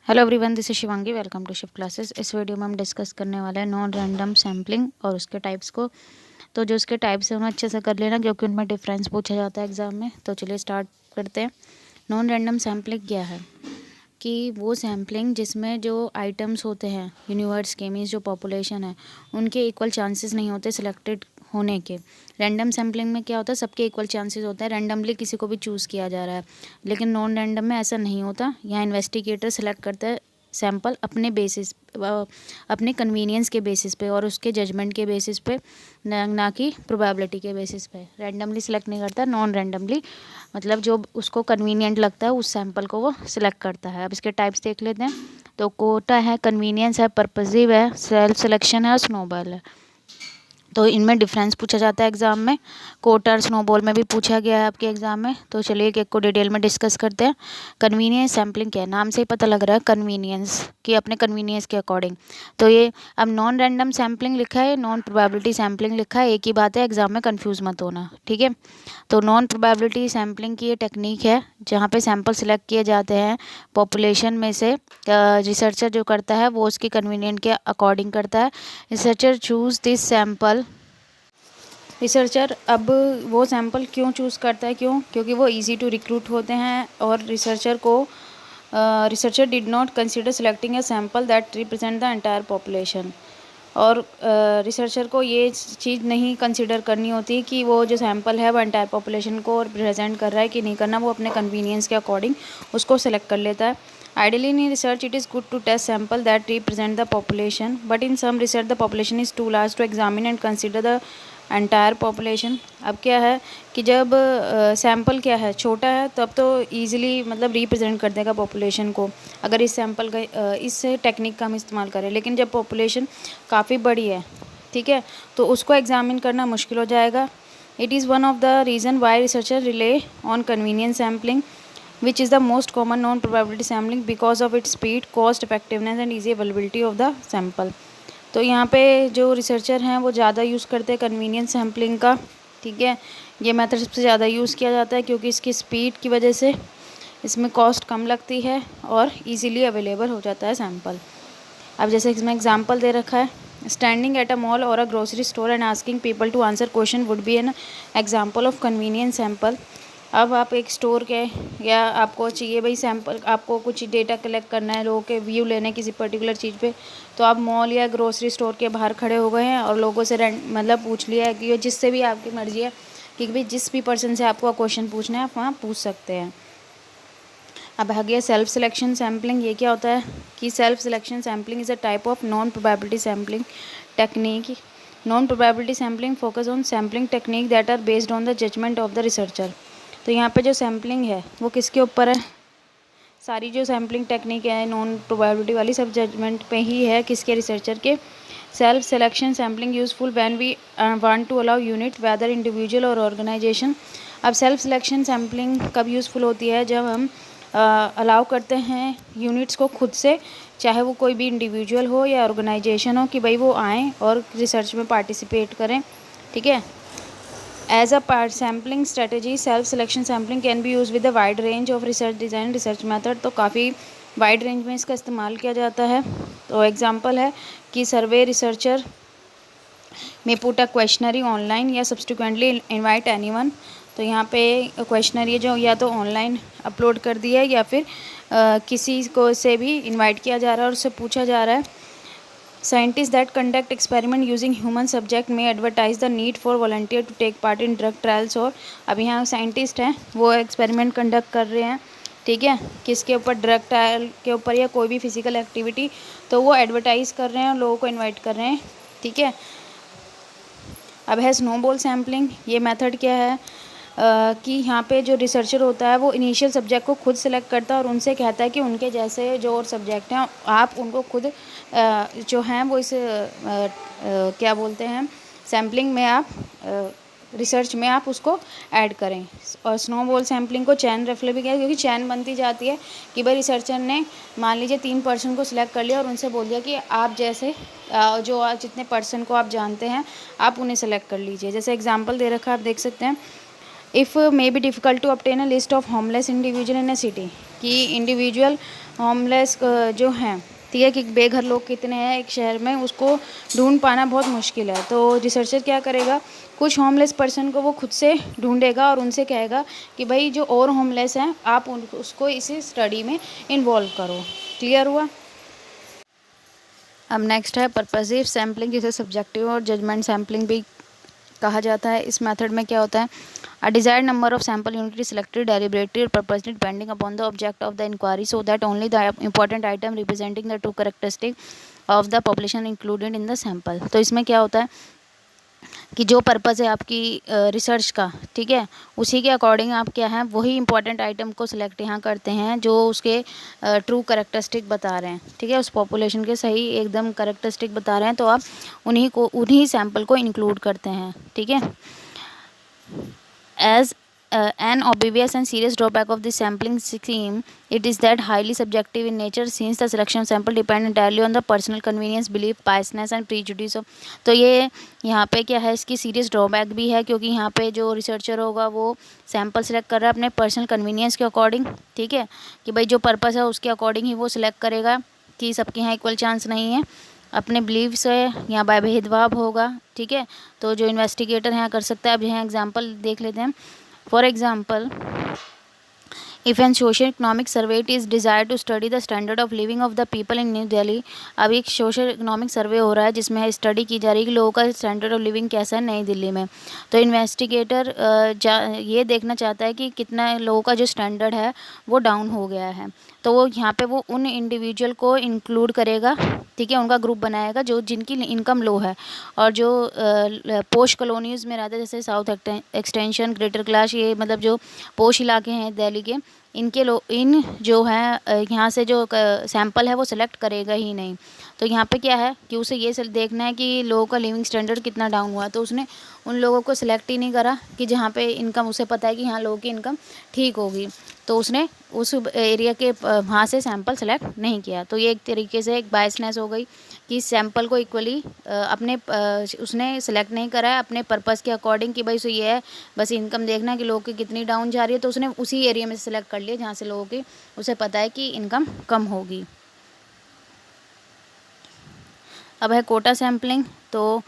Hello everyone, this is Shivangi. Welcome to Shift Classes. इस video में हम डिस्कस करने वाले हैं नॉन रैंडम सैम्पलिंग और उसके टाइप्स को। तो जो उसके टाइप्स हैं उन्हें अच्छे से कर लेना, क्योंकि उनमें डिफरेंस पूछा जाता है एग्जाम में। तो चलिए स्टार्ट करते हैं। नॉन रैंडम सैम्पलिंग क्या है कि वो सैम्पलिंग जिसमें जो आइटम्स होते हैं यूनिवर्स के, मीन्स जो पॉपुलेशन है, उनके इक्वल चांसेस नहीं होते सिलेक्टेड होने के। रैंडम सैम्पलिंग में क्या होता है, सबके इक्वल चांसेस होते हैं, रैंडमली किसी को भी चूज़ किया जा रहा है। लेकिन नॉन रैंडम में ऐसा नहीं होता। यहाँ इन्वेस्टिगेटर सेलेक्ट करता है सैंपल अपने बेसिस, अपने कन्वीनियंस के बेसिस पे और उसके जजमेंट के बेसिस पे, ना कि प्रोबेबिलिटी के बेसिस पे। रैंडमली सेलेक्ट नहीं करता। नॉन रैंडमली मतलब जो उसको कन्वीनियंट लगता है उस सैंपल को वो सिलेक्ट करता है। अब इसके टाइप्स देख लेते हैं। तो कोटा है, कन्वीनियंस है, पर्पसिव है, सेल्फ सिलेक्शन है और स्नोबॉल है। तो इनमें डिफरेंस पूछा जाता है एग्जाम में। कोटा और स्नोबॉल में भी पूछा गया है आपके एग्जाम में। तो चलिए एक एक को डिटेल में डिस्कस करते हैं। कन्वीनियंस सैम्पलिंग क्या है, नाम से ही पता लग रहा है कन्वीनियंस, कि अपने कन्वीनियंस के अकॉर्डिंग। तो ये अब नॉन रैंडम सैम्पलिंग लिखा है, नॉन प्रोबेबिलिटी सैम्पलिंग लिखा है, एक ही बात है, एग्जाम में कन्फ्यूज मत होना, ठीक है। तो नॉन प्रोबेबिलिटी सैम्पलिंग की ये टेक्निक है जहाँ पे सैंपल सिलेक्ट किए जाते हैं पॉपुलेशन में से। रिसर्चर जो करता है वो उसकी कन्वीनियंट के अकॉर्डिंग करता है। Researcher choose this sample. Researcher अब वो सैंपल क्यों चूज़ करता है, क्योंकि वो इजी टू रिक्रूट होते हैं। और researcher did not consider selecting a sample that represent the entire population. और रिसर्चर को ये चीज़ नहीं कंसिडर करनी होती कि वो जो सैंपल है वो एंटायर पॉपुलेशन को रिप्रेजेंट कर रहा है कि नहीं करना। वो अपने कन्वीनियंस के अकॉर्डिंग उसको सेलेक्ट कर लेता है। Ideally, in research, it is good to test sample that represent the population, but in some research, the population is too large to examine and consider the entire population. अब क्या है कि जब sample क्या है छोटा है तब तो ईजिली मतलब रिप्रेजेंट कर देगा पॉपुलेशन को, अगर इस सैंपल का इस टेक्निक का हम इस्तेमाल करें। लेकिन जब पॉपुलेशन काफ़ी बड़ी है, ठीक है, तो उसको एग्जामिन करना मुश्किल हो जाएगा। It is one of the reason why researcher relay on convenience sampling which is the most common non probability sampling because of its speed, cost effectiveness and easy availability of the sample। तो यहाँ पे जो researcher हैं वो ज़्यादा use करते हैं convenience sampling का, ठीक है। ये मेथड सबसे ज़्यादा यूज़ किया जाता है क्योंकि इसकी स्पीड की वजह से इसमें कॉस्ट कम लगती है और इजीली अवेलेबल हो जाता है सैंपल। अब जैसे इसमें एग्जांपल दे रखा है, स्टैंडिंग एट अ मॉल और a grocery store and asking people to answer question would be an example of convenience sample. अब आप एक स्टोर के, या आपको चाहिए भाई सैंपल, आपको कुछ डेटा कलेक्ट करना है, लोगों के व्यू लेने किसी पर्टिकुलर चीज़ पे, तो आप मॉल या ग्रोसरी स्टोर के बाहर खड़े हो गए हैं और लोगों से मतलब पूछ लिया है कि जिससे भी आपकी मर्जी है कि भाई जिस भी पर्सन से आपको क्वेश्चन पूछना है आप वहाँ पूछ सकते हैं। अब आ गया सेल्फ सिलेक्शन सैम्पलिंग। ये क्या होता है कि self selection sampling is a type of non probability sampling technique. Non probability sampling focus on sampling technique that are based on the judgement of the researcher. तो यहाँ पे जो सैम्पलिंग है वो किसके ऊपर है, सारी जो सैम्पलिंग टेक्निक है नॉन प्रोबेबिलिटी वाली सब जजमेंट पे ही है, किसके, रिसर्चर के। Self selection sampling useful when we want to allow unit whether individual और ऑर्गेनाइजेशन। अब सेल्फ सिलेक्शन सैम्पलिंग कब यूज़फुल होती है, जब हम अलाउ करते हैं यूनिट्स को खुद से, चाहे वो कोई भी इंडिविजुअल हो या ऑर्गेनाइजेशन हो, कि भाई वो आएँ और रिसर्च में पार्टिसिपेट करें, ठीक है। As a part sampling strategy self selection sampling can be use with a wide range of research design research method. तो काफ़ी वाइड रेंज में इसका इस्तेमाल किया जाता है। तो एग्जांपल है कि सर्वे रिसर्चर में पुट अ क्वेश्चनरी ऑनलाइन या सब्सिक्वेंटली इनवाइट एनीवन। तो यहाँ पे क्वेश्चनरी जो या तो ऑनलाइन अपलोड कर दिया है या फिर किसी को से भी इनवाइट किया जा रहा है और उससे पूछा जा रहा है। Scientists that conduct experiment using human subject may advertise the need for volunteer to take part in drug trials। और अब यहाँ साइंटिस्ट हैं वो एक्सपेरिमेंट कंडक्ट कर रहे हैं, ठीक है, किसके ऊपर, ड्रग ट्रायल के ऊपर या कोई भी फिजिकल एक्टिविटी, तो वो एडवर्टाइज़ कर रहे हैं और लोगों को इनवाइट कर रहे हैं, ठीक है। अब है स्नोबॉल सैम्पलिंग। ये मेथड क्या है कि यहाँ पे जो रिसर्चर होता है वो इनिशियल सब्जेक्ट को खुद सेलेक्ट करता है और उनसे कहता है कि उनके जैसे जो और सब्जेक्ट हैं आप उनको खुद जो हैं वो इस क्या बोलते हैं सैम्पलिंग में आप रिसर्च में आप उसको ऐड करें। और स्नोबॉल सैम्पलिंग को चैन रेफरल भी किया, क्योंकि चैन बनती जाती है कि भाई रिसर्चर ने मान लीजिए 3 पर्सन को सिलेक्ट कर लिया और उनसे बोल दिया कि आप जैसे जो जितने पर्सन को आप जानते हैं आप उन्हें सेलेक्ट कर लीजिए। जैसे एग्जांपल दे रखा है, आप देख सकते हैं। If may be difficult to obtain a list of homeless individual in a city, कि इंडिविजुअल होमलेस जो हैं, ठीक है, कि बेघर लोग कितने हैं एक शहर में, उसको ढूंढ पाना बहुत मुश्किल है। तो रिसर्चर क्या करेगा, कुछ होमलेस पर्सन को वो खुद से ढूंढेगा और उनसे कहेगा कि भाई जो और होमलेस हैं आप उसको इसी स्टडी में इन्वॉल्व करो। क्लियर हुआ? अब नेक्स्ट है पर्पसिव सैम्पलिंग, जिसे सब्जेक्टिव और जजमेंट सैम्पलिंग भी कहा जाता है। इस मेथड में क्या होता है, a desired number of sample unit is selected deliberately और purposely depending upon the object of the inquiry, so that only the important item representing the true characteristic of the population included in the sample. तो इसमें क्या होता है कि जो purpose है आपकी रिसर्च का, ठीक है, उसी के अकॉर्डिंग आप क्या है वही इंपॉर्टेंट आइटम को सिलेक्ट यहाँ करते हैं जो उसके ट्रू कैरेक्टरिस्टिक बता रहे हैं, ठीक है, उस पॉपुलेशन के सही एकदम कैरेक्टरिस्टिक बता रहे हैं, तो आप उन्हीं सैंपल को इंक्लूड करते हैं, ठीक है। As an obvious and serious drawback of this sampling scheme, it is that highly subjective in nature, since the selection of sample depend entirely on the personal convenience, belief, biasness and prejudice of। तो ये यहाँ पे क्या है, इसकी serious drawback भी है, क्योंकि यहाँ पे जो रिसर्चर होगा वो सैम्पल सेलेक्ट कर रहा है अपने पर्सनल कन्वीनियंस के अकॉर्डिंग, ठीक है, कि भाई जो पर्पज़ है उसके अकॉर्डिंग ही वो सिलेक्ट करेगा, कि सबके यहाँ इक्वल चांस नहीं है, अपने बिलीव से या बाय भेदभाव होगा, ठीक है। तो जो इन्वेस्टिगेटर यहाँ कर सकता है, अब यहाँ एग्जांपल देख लेते हैं। For example, if an social economic survey is desire to study the standard of living of the people in New Delhi. अब एक सोशल इकोनॉमिक सर्वे हो रहा है जिसमें स्टडी की जा रही है कि लोगों का स्टैंडर्ड ऑफ लिविंग कैसा है नई दिल्ली में। तो इन्वेस्टिगेटर ये देखना चाहता है कि कितना लोगों का जो स्टैंडर्ड है वो डाउन हो गया है। तो वो यहाँ पे वो उन इंडिविजुअल को इंक्लूड करेगा, ठीक है, उनका ग्रुप बनाएगा जो जिनकी इनकम लो है और जो पोश कॉलोनीज़ में रहते हैं, जैसे साउथ एक्सटेंशन, ग्रेटर क्लास, ये मतलब जो पोश इलाके हैं दिल्ली के, इन जो है यहाँ से जो सैंपल है वो सिलेक्ट करेगा ही नहीं। तो यहाँ पे क्या है कि उसे ये देखना है कि लोगों का लिविंग स्टैंडर्ड कितना डाउन हुआ, तो उसने उन लोगों को सिलेक्ट ही नहीं करा कि जहाँ पे इनकम उसे पता है कि यहाँ लोगों की इनकम ठीक होगी, तो उसने उस एरिया के वहाँ से सैंपल सेलेक्ट नहीं किया। तो ये एक तरीके से एक बायसनेस हो गई कि सैंपल को इक्वली अपने उसने सेलेक्ट नहीं करा है अपने पर्पज़ के अकॉर्डिंग, कि भाई सो ये है बस इनकम देखना है कि लोगों की कितनी डाउन जा रही है, तो उसने उसी एरिया में सेलेक्ट कर लिया जहाँ से लोगों की उसे पता है कि इनकम कम होगी। अब है कोटा सैम्पलिंग। तो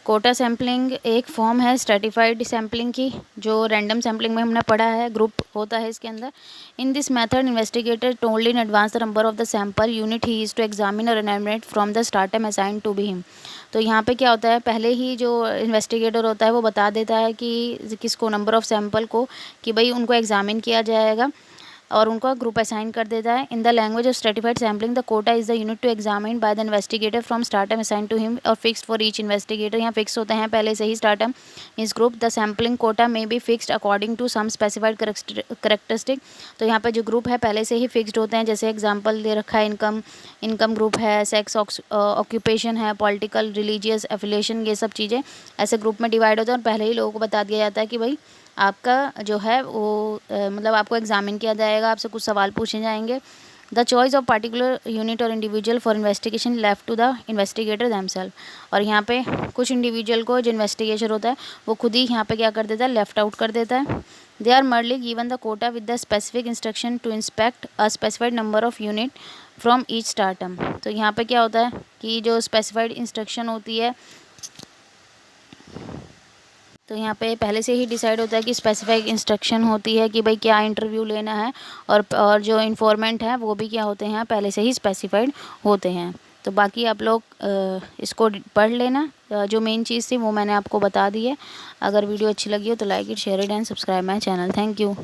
कोटा सैम्पलिंग एक फॉर्म है स्ट्रेटिफाइड सैम्पलिंग की, जो रैंडम सैम्पलिंग में हमने पढ़ा है, ग्रुप होता है इसके अंदर। In this method investigator told in advance the number of the sample unit he is to examine और analysis from the stratum assign to be him. तो यहाँ पे क्या होता है, पहले ही जो इन्वेस्टिगेटर होता है वो बता देता है कि किसको, नंबर ऑफ़ सैंपल को, कि भाई उनको एग्जामिन किया जाएगा और उनका ग्रुप असाइन कर देता है। In the language of stratified sampling the quota is the unit to examine by the investigator from stratum assign to him और फिक्स्ड फॉर ईच इन्वेस्टिगेटर। यहाँ फिक्स होते हैं पहले से ही स्टार्टम इस ग्रुप। द सैम्पलिंग कोटा में be fixed according to some specified characteristic. तो यहाँ पे जो ग्रुप है पहले से ही फिक्स्ड होते हैं, जैसे एग्जाम्पल दे रखा है इनकम ग्रुप है, सेक्स, ऑक्यूपेशन है, पॉलिटिकल, रिलीजियस एफिलिएशन, ये सब चीज़ें ऐसे ग्रुप में डिवाइड होते हैं और पहले ही लोगों को बता दिया जाता है कि भाई आपका जो है वो मतलब आपको एग्जामिन किया जाएगा, आपसे कुछ सवाल पूछे जाएंगे। The choice of particular unit और individual for investigation left to the investigator themself. और यहाँ पे कुछ इंडिविजुअल को जो इन्वेस्टिगेशन होता है वो खुद ही यहाँ पे क्या कर देता है, लेफ्ट आउट कर देता है। They are merely given the quota with the specific instruction to inspect a specified number of unit from each stratum. तो यहाँ पे क्या होता है कि जो स्पेसिफाइड इंस्ट्रक्शन होती है, तो यहाँ पे पहले से ही डिसाइड होता है कि स्पेसिफिक इंस्ट्रक्शन होती है कि भाई क्या इंटरव्यू लेना है, और जो इन्फॉर्मेंट हैं वो भी क्या होते हैं, पहले से ही स्पेसिफाइड होते हैं। तो बाकी आप लोग इसको पढ़ लेना, जो मेन चीज़ थी वो मैंने आपको बता दी है। अगर वीडियो अच्छी लगी हो तो like it, share it and subscribe my channel. Thank you.